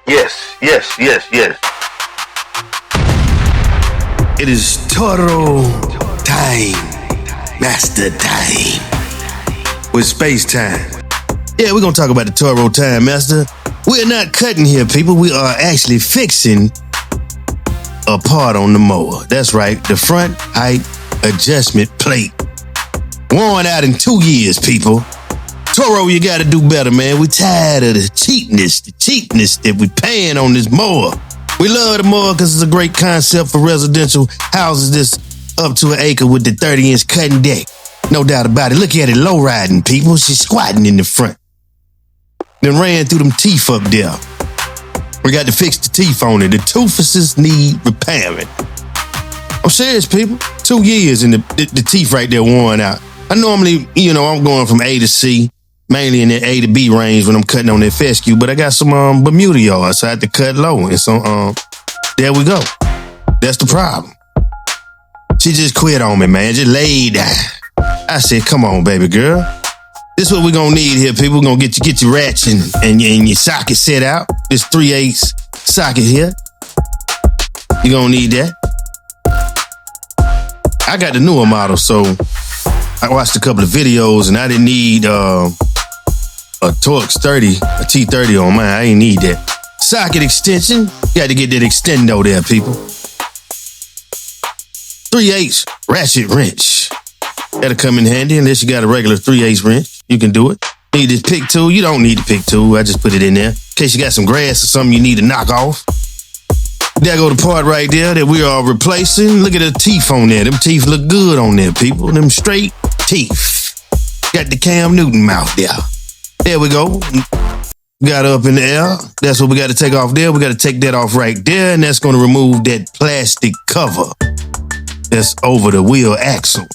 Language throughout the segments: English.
Yes. It is Toro time, master time, with space time. Yeah, we're gonna talk about the Toro time, master. We're not cutting here, people. We are actually fixing a part on the mower. That's right, the front height adjustment plate. Worn out in 2 years, people. Toro, you gotta do better, man. We tired of the cheapness that we paying on this mower. We love the mower because it's a great concept for residential houses that's up to an acre with the 30-inch cutting deck. No doubt about it. Look at it, low riding, people. She's squatting in the front. Then ran through them teeth up there. We got to fix the teeth on it. The toofuses need repairing. I'm serious, people. 2 years and the teeth right there worn out. I normally, I'm going from A to C, mainly in the A to B range when I'm cutting on that fescue, but I got some Bermuda yards, so I had to cut low. And so, there we go. That's the problem. She just quit on me, man. Just laid down. I said, come on, baby girl. This is what we're gonna need here, people. We're gonna get your ratchet and your socket set out. This 3/8 socket here. You're gonna need that. I got the newer model, so I watched a couple of videos and I didn't need a Torx 30, a T30 on mine. I ain't need that. Socket extension, got to get that extendo there, people. 3/8 ratchet wrench. That'll come in handy unless you got a regular 3/8 wrench. You can do it. Need this pick tool? You don't need the pick tool. I just put it in there. In case you got some grass or something you need to knock off. There go the part right there that we are replacing. Look at the teeth on there. Them teeth look good on there, people. Them straight teeth. Got the Cam Newton mouth there. There we go. Got up in the air. That's what we got to take off there. We got to take that off right there, and that's going to remove that plastic cover that's over the wheel axle.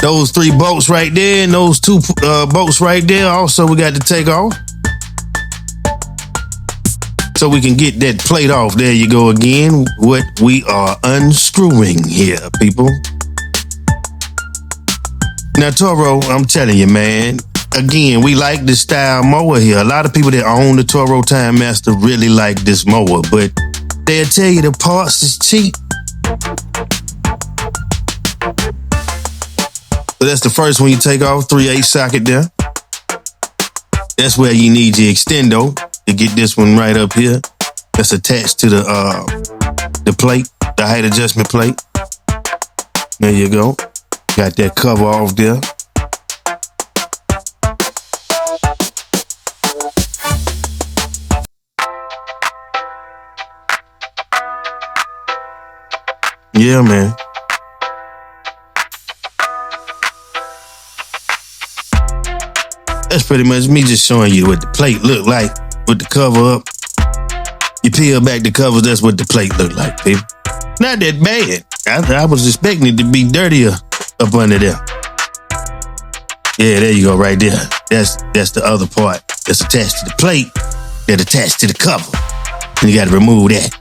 Those 3 bolts right there and those 2 bolts right there also we got to take off. So we can get that plate off. There you go again. What we are unscrewing here, people. Now, Toro, I'm telling you, man. Again, we like this style mower here. A lot of people that own the Toro Time Master really like this mower, but they'll tell you the parts is cheap. So that's the first one you take off, 3/8 socket there. That's where you need your extendo to get this one right up here. That's attached to the plate, the height adjustment plate. There you go. Got that cover off there. Yeah, man. That's pretty much me just showing you what the plate look like with the cover up. You peel back the covers, that's what the plate look like, people. Not that bad. I was expecting it to be dirtier up under there. Yeah, there you go, right there. That's the other part that's attached to the plate that attached to the cover. And you got to remove that.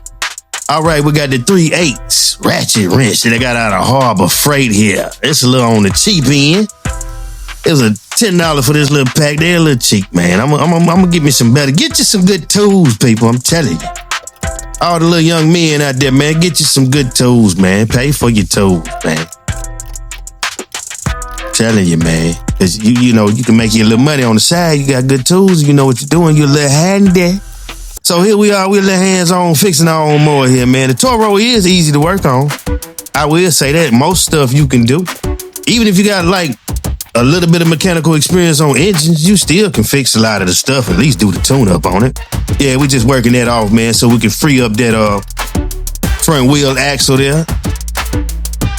All right, we got the 3/8 ratchet wrench that I got out of Harbor Freight here. It's a little on the cheap end. It was a $10 for this little pack. They're a little cheap, man. I'm gonna get me some better. Get you some good tools, people. I'm telling you. All the little young men out there, man, get you some good tools, man. Pay for your tools, man. I'm telling you, man. Cause you know, you can make you a little money on the side. You got good tools. You know what you're doing. You're a little handy. So here we are. We're a little hands-on fixing our own mower here, man. The Toro is easy to work on. I will say that. Most stuff you can do. Even if you got like a little bit of mechanical experience on engines, you still can fix a lot of the stuff, at least do the tune-up on it. Yeah, we just working that off, man, so we can free up that front wheel axle there.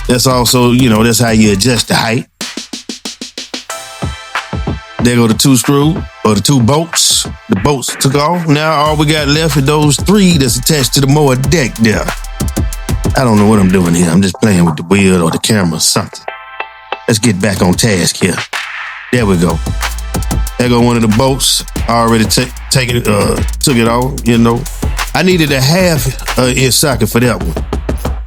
That's also, that's how you adjust the height. There go the 2 screws, or the 2 bolts. The bolts took off. Now all we got left are those 3 that's attached to the mower deck there. I don't know what I'm doing here. I'm just playing with the wheel or the camera or something. Let's get back on task here. There we go. There go one of the bolts. I already took it off, I needed a 1/2 inch socket for that one.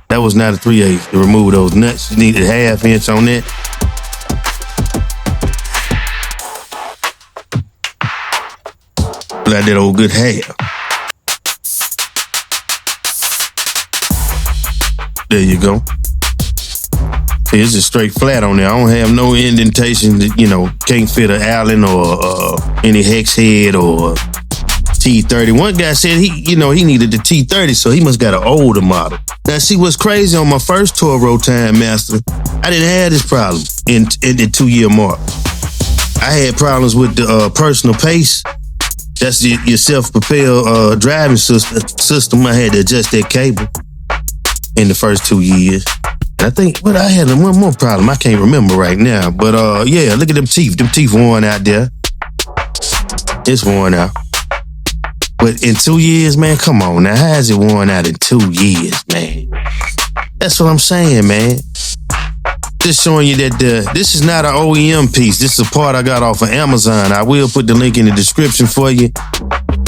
That was not a 3/8 to remove those nuts. You needed a 1/2 inch on that. Like that old good hair. There you go. It's just straight flat on there. I don't have no indentation that, can't fit an Allen or any hex head or T30. One guy said he needed the T30, so he must got an older model. Now, see what's crazy on my first Toro Time Master, I didn't have this problem in the 2-year mark. I had problems with the personal pace. That's your self-propelled driving system. I had to adjust that cable in the first 2 years. And I think, I had one more problem. I can't remember right now. But yeah, look at them teeth. Them teeth worn out there. It's worn out. But in 2 years, man, come on now. How is it worn out in 2 years, man? That's what I'm saying, man. Just showing you that this is not an OEM piece. This is a part I got off of Amazon. I will put the link in the description for you.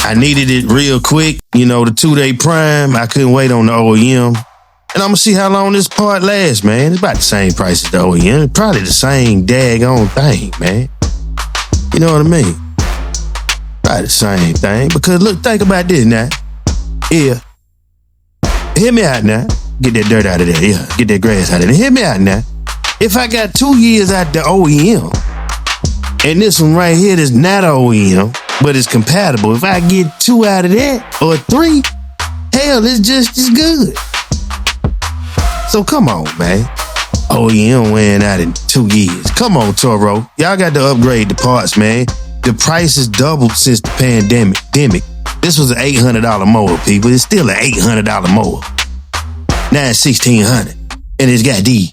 I needed it real quick. The 2-day prime. I couldn't wait on the OEM. And I'm going to see how long this part lasts, man. It's about the same price as the OEM. It's probably the same daggone thing, man. You know what I mean? Probably the same thing. Because look, think about this now. Yeah. Hear me out now. Get that dirt out of there. Yeah. Get that grass out of there. Hear me out now. If I got 2 years out the OEM, and this one right here is not OEM, but it's compatible, if I get 2 out of that, or 3, hell, it's just as good. So come on, man. OEM wearing out in 2 years. Come on, Toro. Y'all got to upgrade the parts, man. The price has doubled since the pandemic. This was an $800 mower, people. It's still an $800 mower. Now it's $1,600. And it's got these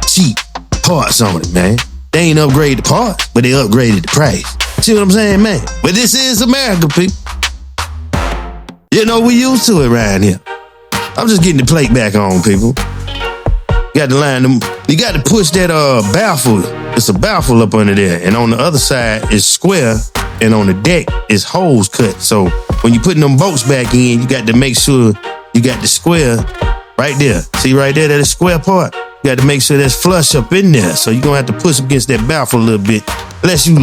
cheap parts on it, man. They ain't upgraded the parts, but they upgraded the price. See what I'm saying, man? But this is America, people. We used to it around here. I'm just getting the plate back on, people. You got to line them. You got to push that baffle. It's a baffle up under there. And on the other side is square. And on the deck is holes cut. So when you putting them bolts back in, you got to make sure you got the square right there. See right there, that square part? You got to make sure that's flush up in there. So you're going to have to push against that baffle a little bit. Unless you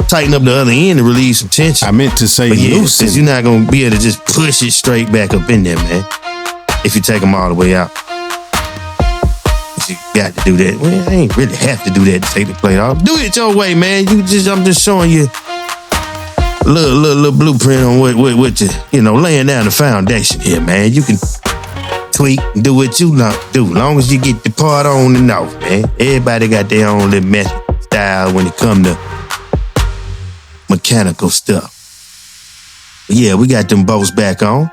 tighten up the other end to relieve some tension. I meant to say loose. Because you're not going to be able to just push it straight back up in there, man. If you take them all the way out. You got to do that. Well, I ain't really have to do that to take the plate off. Do it your way, man. I'm just showing you a little blueprint on what laying down the foundation here, man. You can tweak and do what you do. As long as you get the part on and off, man. Everybody got their own little method style when it come to mechanical stuff. But yeah, we got them bolts back on.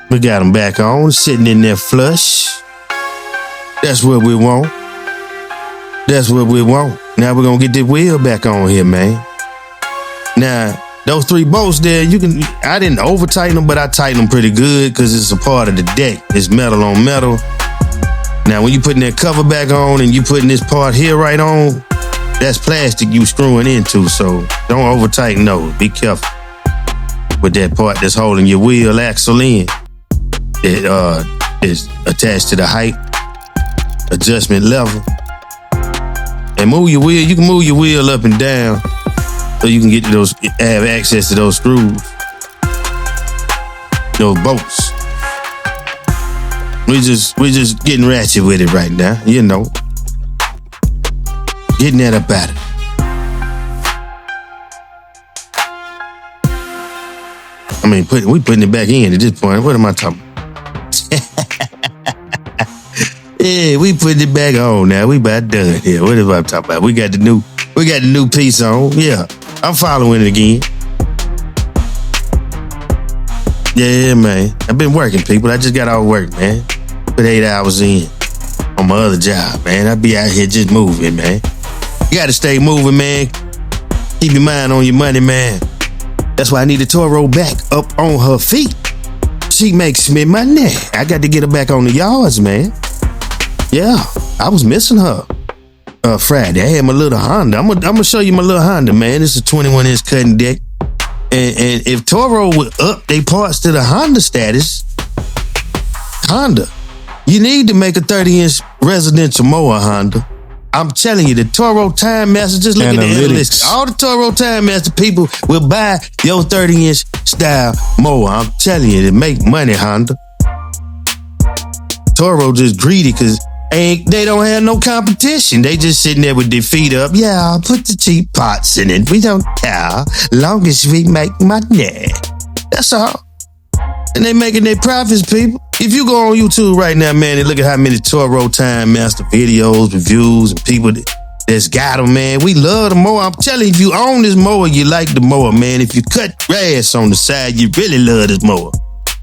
We got them back on, sitting in there flush. That's what we want. That's what we want. Now we're going to get the wheel back on here, man. Now, those 3 bolts there, I didn't over tighten them, but I tightened them pretty good because it's a part of the deck. It's metal on metal. Now, when you putting that cover back on and you putting this part here right on, that's plastic you screwing into, so don't over tighten those. Be careful with that part that's holding your wheel axle in. It is attached to the height adjustment level. And move your wheel. You can move your wheel up and down so you can have access to those screws, those bolts. We just getting ratchet with it right now, getting that up out of it. I mean, we putting it back in at this point. What am I talking about? Yeah, we putting it back on now. We about done here. What am I talking about? We got the new piece on. Yeah, I'm following it again. Yeah, man. I've been working, people. I just got off work, man. Put 8 hours in on my other job, man. I be out here just moving, man. You got to stay moving, man. Keep your mind on your money, man. That's why I need the Toro back up on her feet. She makes me money. I got to get her back on the yards, man. Yeah, I was missing her. Friday, I had my little Honda. I'm gonna show you my little Honda, man. It's a 21-inch cutting deck. And if Toro would up their parts to the Honda status, Honda, you need to make a 30-inch residential mower, Honda. I'm telling you, the Toro Time Master, just look at the analytics. All the Toro Time Master people will buy your 30-inch style mower. I'm telling you, to make money, Honda. Toro just greedy because they don't have no competition. They just sitting there with their feet up. Yeah, I'll put the cheap parts in it. We don't care. Long as we make money. That's all. And they making their profits, people. If you go on YouTube right now, man, and look at how many Toro Time Master videos, reviews, and people that's got them, man. We love the mower. I'm telling you, if you own this mower, you like the mower, man. If you cut grass on the side, you really love this mower.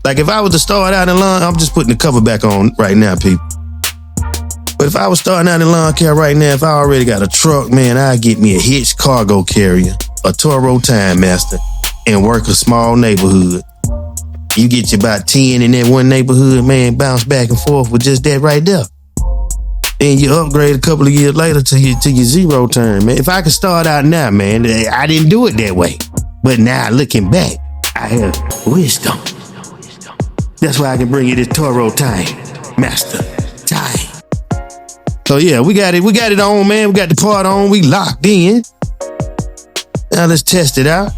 Like if I was to start out in lawn, I'm just putting the cover back on right now, people. But if I was starting out in lawn care right now, if I already got a truck, man, I'd get me a hitch cargo carrier, a Toro Time Master, and work a small neighborhood. You get you about 10 in that one neighborhood, man, bounce back and forth with just that right there. Then you upgrade a couple of years later to your zero turn, man. If I could start out now, man, I didn't do it that way. But now looking back, I have wisdom. That's why I can bring you this Toro Time Master Time. So yeah, we got it on, man. We got the part on, we locked in. Now let's test it out.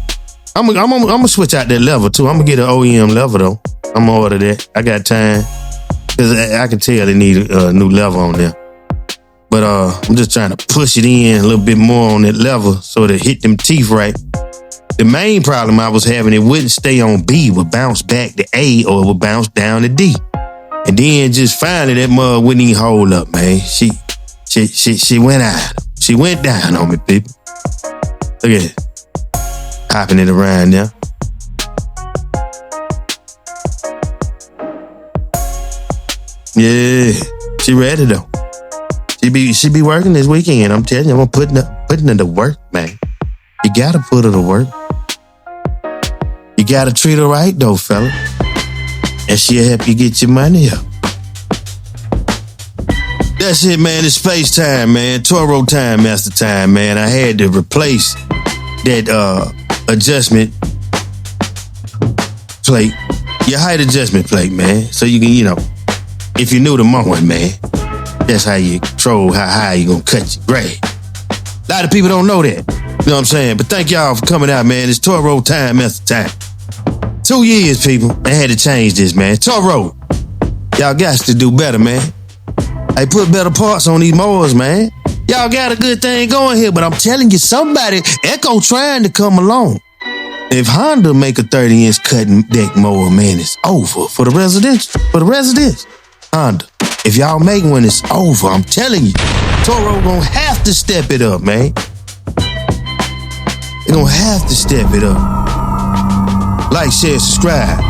I'm gonna switch out that level too. I'm gonna get an OEM level though. I'm gonna order that. I got time. Cause I can tell they need a new level on there. But I'm just trying to push it in a little bit more on that level so to hit them teeth right. The main problem I was having, it wouldn't stay on B, it would bounce back to A or it would bounce down to D. And then just finally that mug wouldn't even hold up, man. She went out. She went down on me, people. Look at it. Hopping it around now. Yeah, she ready though. She be working this weekend. I'm telling you, I'm putting her to work, man. You gotta put her to work. You gotta treat her right though, fella. And she'll help you get your money up. That's it, man. It's Space Time, man. Toro Time Master Time, man. I had to replace that adjustment plate, your height adjustment plate, man. So you can, if you're new to mowing, man, that's how you control how high you gonna cut your grass. A lot of people don't know that. You know what I'm saying? But thank y'all for coming out, man. It's Toro Time Master Time. 2 years, people. I had to change this, man. Toro, y'all got to do better, man. Hey, put better parts on these mowers, man. Y'all got a good thing going here, but I'm telling you, somebody, Echo trying to come along. If Honda make a 30-inch cutting deck mower, man, it's over for the residential. For the residents, Honda, if y'all make one, it's over. I'm telling you, Toro gonna have to step it up, man. They gonna have to step it up. Like, share, subscribe.